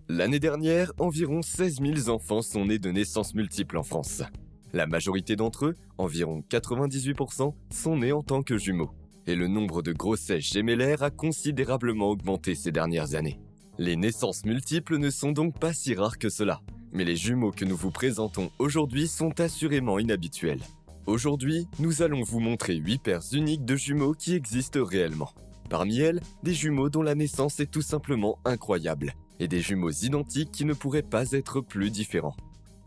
L'année dernière, environ 16 000 enfants sont nés de naissances multiples en France. La majorité d'entre eux, environ 98%, sont nés en tant que jumeaux. Et le nombre de grossesses gémellaires a considérablement augmenté ces dernières années. Les naissances multiples ne sont donc pas si rares que cela, mais les jumeaux que nous vous présentons aujourd'hui sont assurément inhabituels. Aujourd'hui, nous allons vous montrer 8 paires uniques de jumeaux qui existent réellement. Parmi elles, des jumeaux dont la naissance est tout simplement incroyable, et des jumeaux identiques qui ne pourraient pas être plus différents.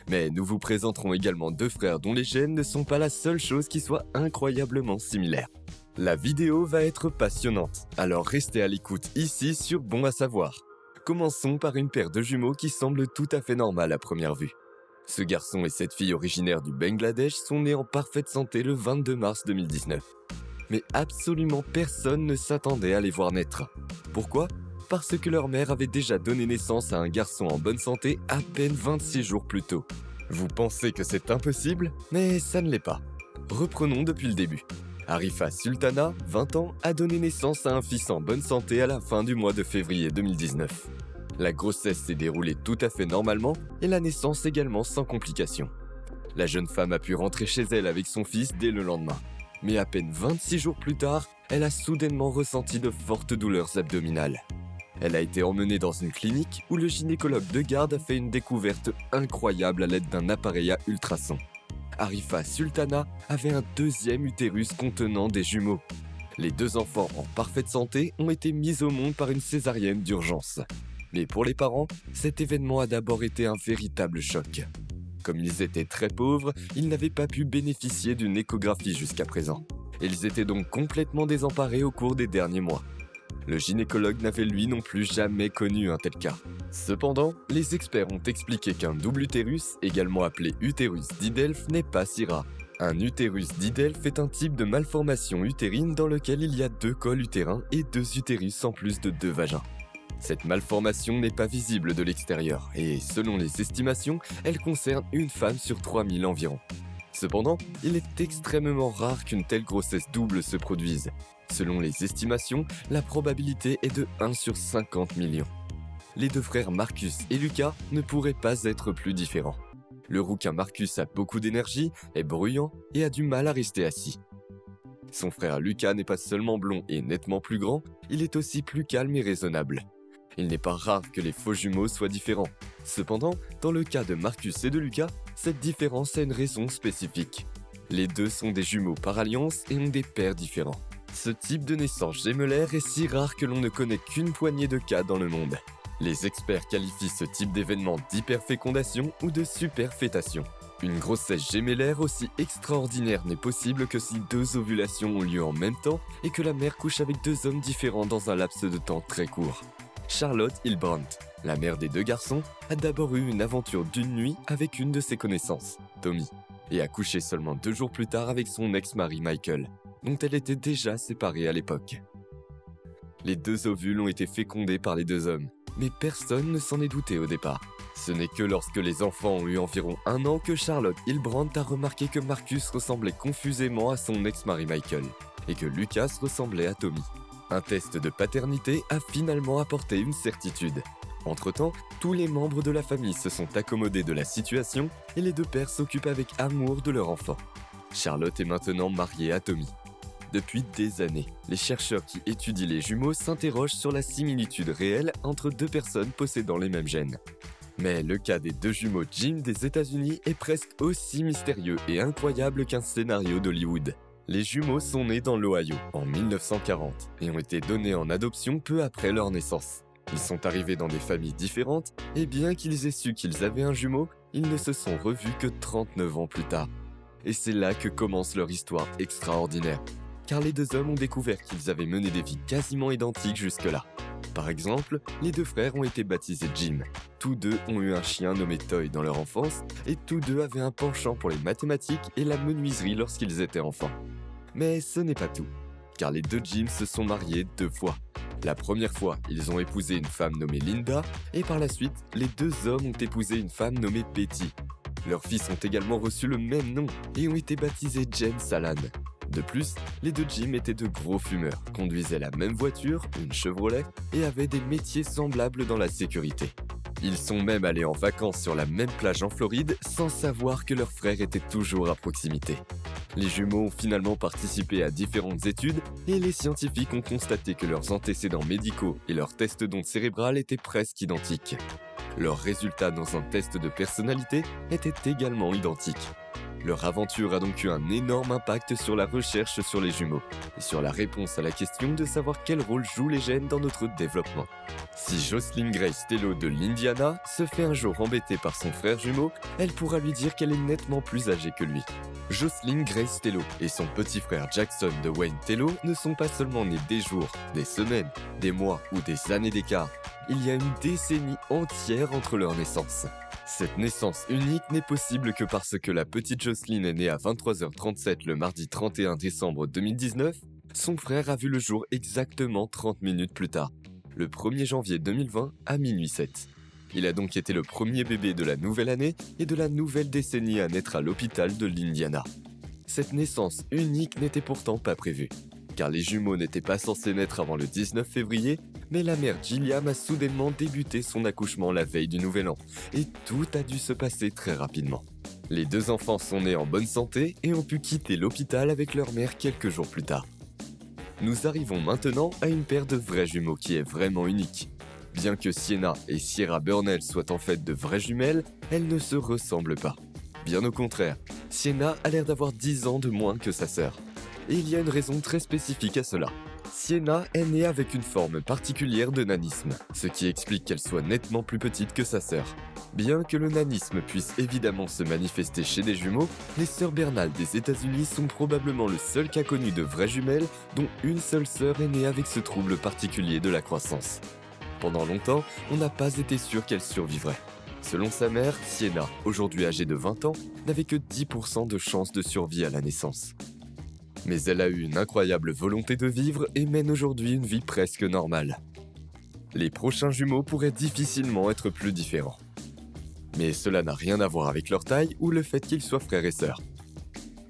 Mais nous vous présenterons également 2 frères dont les gènes ne sont pas la seule chose qui soit incroyablement similaire. La vidéo va être passionnante, alors restez à l'écoute ici sur Bon à savoir. Commençons par une paire de jumeaux qui semble tout à fait normale à première vue. Ce garçon et cette fille originaires du Bangladesh sont nés en parfaite santé le 22 mars 2019. Mais absolument personne ne s'attendait à les voir naître. Pourquoi ? Parce que leur mère avait déjà donné naissance à un garçon en bonne santé à peine 26 jours plus tôt. Vous pensez que c'est impossible ? Mais ça ne l'est pas. Reprenons depuis le début. Arifa Sultana, 20 ans, a donné naissance à un fils en bonne santé à la fin du mois de février 2019. La grossesse s'est déroulée tout à fait normalement et la naissance également sans complications. La jeune femme a pu rentrer chez elle avec son fils dès le lendemain. Mais à peine 26 jours plus tard, elle a soudainement ressenti de fortes douleurs abdominales. Elle a été emmenée dans une clinique où le gynécologue de garde a fait une découverte incroyable à l'aide d'un appareil à ultrasons. Arifa Sultana avait un deuxième utérus contenant des jumeaux. Les 2 enfants en parfaite santé ont été mis au monde par une césarienne d'urgence. Mais pour les parents, cet événement a d'abord été un véritable choc. Comme ils étaient très pauvres, ils n'avaient pas pu bénéficier d'une échographie jusqu'à présent. Ils étaient donc complètement désemparés au cours des derniers mois. Le gynécologue n'avait lui non plus jamais connu un tel cas. Cependant, les experts ont expliqué qu'un double utérus, également appelé utérus Didelph, n'est pas si rare. Un utérus Didelph est un type de malformation utérine dans lequel il y a 2 cols utérins et 2 utérus en plus de 2 vagins. Cette malformation n'est pas visible de l'extérieur et, selon les estimations, elle concerne une femme sur 3000 environ. Cependant, il est extrêmement rare qu'une telle grossesse double se produise. Selon les estimations, la probabilité est de 1 sur 50 millions. Les 2 frères Marcus et Lucas ne pourraient pas être plus différents. Le rouquin Marcus a beaucoup d'énergie, est bruyant et a du mal à rester assis. Son frère Lucas n'est pas seulement blond et nettement plus grand, il est aussi plus calme et raisonnable. Il n'est pas rare que les faux jumeaux soient différents. Cependant, dans le cas de Marcus et de Lucas, cette différence a une raison spécifique. Les 2 sont des jumeaux par alliance et ont des pères différents. Ce type de naissance gémellaire est si rare que l'on ne connaît qu'une poignée de cas dans le monde. Les experts qualifient ce type d'événement d'hyperfécondation ou de superfétation. Une grossesse gémellaire aussi extraordinaire n'est possible que si 2 ovulations ont lieu en même temps et que la mère couche avec 2 hommes différents dans un laps de temps très court. Charlotte Hillbrandt, la mère des 2 garçons, a d'abord eu une aventure d'une nuit avec une de ses connaissances, Tommy, et a couché seulement 2 jours plus tard avec son ex-mari Michael, dont elle était déjà séparée à l'époque. Les 2 ovules ont été fécondés par les 2 hommes, mais personne ne s'en est douté au départ. Ce n'est que lorsque les enfants ont eu environ 1 an que Charlotte Hillbrandt a remarqué que Marcus ressemblait confusément à son ex-mari Michael, et que Lucas ressemblait à Tommy. Un test de paternité a finalement apporté une certitude. Entre-temps, tous les membres de la famille se sont accommodés de la situation et les 2 pères s'occupent avec amour de leur enfant. Charlotte est maintenant mariée à Tommy. Depuis des années, les chercheurs qui étudient les jumeaux s'interrogent sur la similitude réelle entre 2 personnes possédant les mêmes gènes. Mais le cas des 2 jumeaux Jim des États-Unis est presque aussi mystérieux et incroyable qu'un scénario d'Hollywood. Les jumeaux sont nés dans l'Ohio en 1940 et ont été donnés en adoption peu après leur naissance. Ils sont arrivés dans des familles différentes et bien qu'ils aient su qu'ils avaient un jumeau, ils ne se sont revus que 39 ans plus tard. Et c'est là que commence leur histoire extraordinaire, car les 2 hommes ont découvert qu'ils avaient mené des vies quasiment identiques jusque-là. Par exemple, les 2 frères ont été baptisés Jim. Tous 2 ont eu un chien nommé Toy dans leur enfance et tous 2 avaient un penchant pour les mathématiques et la menuiserie lorsqu'ils étaient enfants. Mais ce n'est pas tout, car les 2 Jim se sont mariés 2 fois. La première fois, ils ont épousé une femme nommée Linda et par la suite, les 2 hommes ont épousé une femme nommée Betty. Leurs fils ont également reçu le même nom et ont été baptisés James Alan. De plus, les 2 Jim étaient de gros fumeurs, conduisaient la même voiture, une Chevrolet, et avaient des métiers semblables dans la sécurité. Ils sont même allés en vacances sur la même plage en Floride sans savoir que leur frère était toujours à proximité. Les jumeaux ont finalement participé à différentes études et les scientifiques ont constaté que leurs antécédents médicaux et leurs tests d'ondes cérébrales étaient presque identiques. Leurs résultats dans un test de personnalité étaient également identiques. Leur aventure a donc eu un énorme impact sur la recherche sur les jumeaux et sur la réponse à la question de savoir quel rôle jouent les gènes dans notre développement. Si Jocelyn Grace Tello de l'Indiana se fait un jour embêter par son frère jumeau, elle pourra lui dire qu'elle est nettement plus âgée que lui. Jocelyn Grace Tello et son petit frère Jackson de Wayne Tello ne sont pas seulement nés des jours, des semaines, des mois ou des années d'écart. Il y a une décennie entière entre leurs naissances. Cette naissance unique n'est possible que parce que la petite Jocelyn est née à 23h37 le mardi 31 décembre 2019, son frère a vu le jour exactement 30 minutes plus tard, le 1er janvier 2020 à minuit 7. Il a donc été le premier bébé de la nouvelle année et de la nouvelle décennie à naître à l'hôpital de l'Indiana. Cette naissance unique n'était pourtant pas prévue, car les jumeaux n'étaient pas censés naître avant le 19 février, mais la mère Gilliam a soudainement débuté son accouchement la veille du Nouvel An, et tout a dû se passer très rapidement. Les deux enfants sont nés en bonne santé et ont pu quitter l'hôpital avec leur mère quelques jours plus tard. Nous arrivons maintenant à une paire de vrais jumeaux qui est vraiment unique. Bien que Sienna et Sierra Burnell soient en fait de vraies jumelles, elles ne se ressemblent pas. Bien au contraire, Sienna a l'air d'avoir 10 ans de moins que sa sœur. Et il y a une raison très spécifique à cela. Sienna est née avec une forme particulière de nanisme, ce qui explique qu'elle soit nettement plus petite que sa sœur. Bien que le nanisme puisse évidemment se manifester chez des jumeaux, les sœurs Bernal des États-Unis sont probablement le seul cas connu de vraies jumelles dont une seule sœur est née avec ce trouble particulier de la croissance. Pendant longtemps, on n'a pas été sûr qu'elle survivrait. Selon sa mère, Sienna, aujourd'hui âgée de 20 ans, n'avait que 10% de chance de survie à la naissance. Mais elle a eu une incroyable volonté de vivre et mène aujourd'hui une vie presque normale. Les prochains jumeaux pourraient difficilement être plus différents. Mais cela n'a rien à voir avec leur taille ou le fait qu'ils soient frères et sœurs.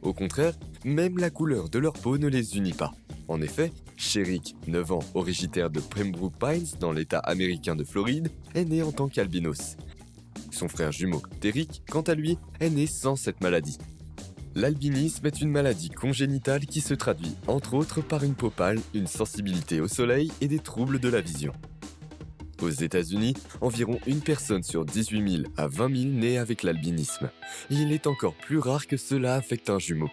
Au contraire, même la couleur de leur peau ne les unit pas. En effet, Sherrick, 9 ans, originaire de Pembroke Pines dans l'état américain de Floride, est né en tant qu'albinos. Son frère jumeau, Derrick, quant à lui, est né sans cette maladie. L'albinisme est une maladie congénitale qui se traduit entre autres par une peau pâle, une sensibilité au soleil et des troubles de la vision. Aux États-Unis, environ une personne sur 18 000 à 20 000 naît avec l'albinisme, et il est encore plus rare que cela affecte un jumeau.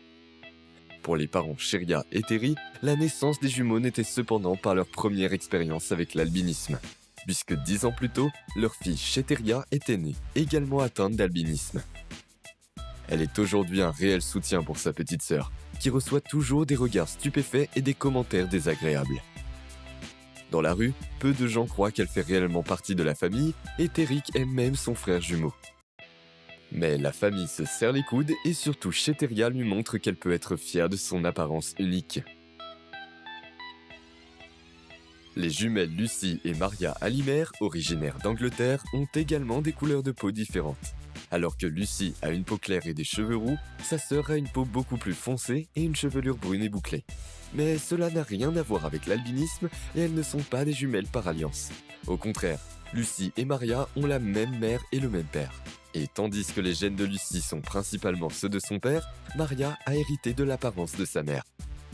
Pour les parents Sheria et Terry, la naissance des jumeaux n'était cependant pas leur première expérience avec l'albinisme, puisque 10 ans plus tôt, leur fille Sheteria était née, également atteinte d'albinisme. Elle est aujourd'hui un réel soutien pour sa petite sœur, qui reçoit toujours des regards stupéfaits et des commentaires désagréables. Dans la rue, peu de gens croient qu'elle fait réellement partie de la famille et Terrick aime même son frère jumeau. Mais la famille se serre les coudes et surtout Sheteria lui montre qu'elle peut être fière de son apparence unique. Les jumelles Lucy et Maria Alimer, originaires d'Angleterre, ont également des couleurs de peau différentes. Alors que Lucy a une peau claire et des cheveux roux, sa sœur a une peau beaucoup plus foncée et une chevelure brune et bouclée. Mais cela n'a rien à voir avec l'albinisme et elles ne sont pas des jumelles par alliance. Au contraire, Lucy et Maria ont la même mère et le même père. Et tandis que les gènes de Lucy sont principalement ceux de son père, Maria a hérité de l'apparence de sa mère.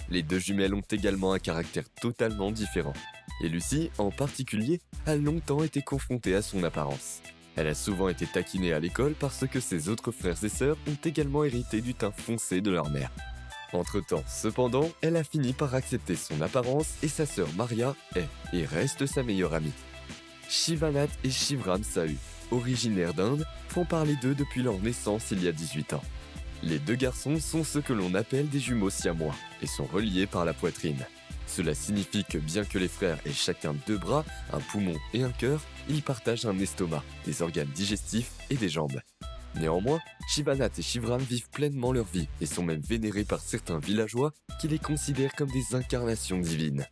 Les deux jumelles ont également un caractère totalement différent. Et Lucy, en particulier, a longtemps été confrontée à son apparence. Elle a souvent été taquinée à l'école parce que ses autres frères et sœurs ont également hérité du teint foncé de leur mère. Entre-temps, cependant, elle a fini par accepter son apparence et sa sœur Maria est et reste sa meilleure amie. Shivanath et Shivram Sahu, originaires d'Inde, font parler d'eux depuis leur naissance il y a 18 ans. Les deux garçons sont ce que l'on appelle des jumeaux siamois et sont reliés par la poitrine. Cela signifie que bien que les frères aient chacun 2 bras, un poumon et un cœur, ils partagent un estomac, des organes digestifs et des jambes. Néanmoins, Shivanath et Shivram vivent pleinement leur vie et sont même vénérés par certains villageois qui les considèrent comme des incarnations divines.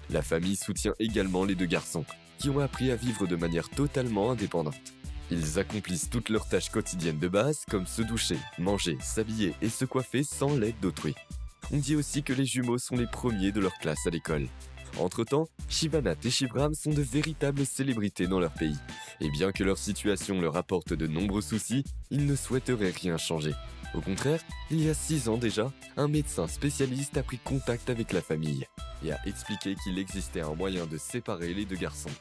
La famille soutient également les deux garçons, qui ont appris à vivre de manière totalement indépendante. Ils accomplissent toutes leurs tâches quotidiennes de base, comme se doucher, manger, s'habiller et se coiffer sans l'aide d'autrui. On dit aussi que les jumeaux sont les premiers de leur classe à l'école. Entre-temps, Shivanath et Shivram sont de véritables célébrités dans leur pays, Et bien que leur situation leur apporte de nombreux soucis, ils ne souhaiteraient rien changer. Au contraire, il y a 6 ans déjà, un médecin spécialiste a pris contact avec la famille et a expliqué qu'il existait un moyen de séparer les 2 garçons.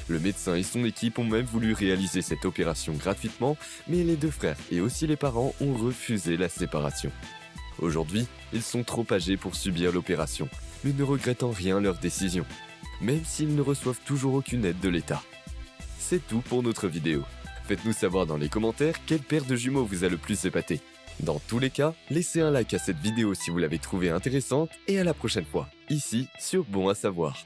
Le médecin et son équipe ont même voulu réaliser cette opération gratuitement, mais les 2 frères et aussi les parents ont refusé la séparation. Aujourd'hui, ils sont trop âgés pour subir l'opération, mais ne regrettent en rien leur décision, même s'ils ne reçoivent toujours aucune aide de l'État. C'est tout pour notre vidéo. Faites-nous savoir dans les commentaires quelle paire de jumeaux vous a le plus épaté. Dans tous les cas, laissez un like à cette vidéo si vous l'avez trouvée intéressante et à la prochaine fois, ici sur Bon à savoir.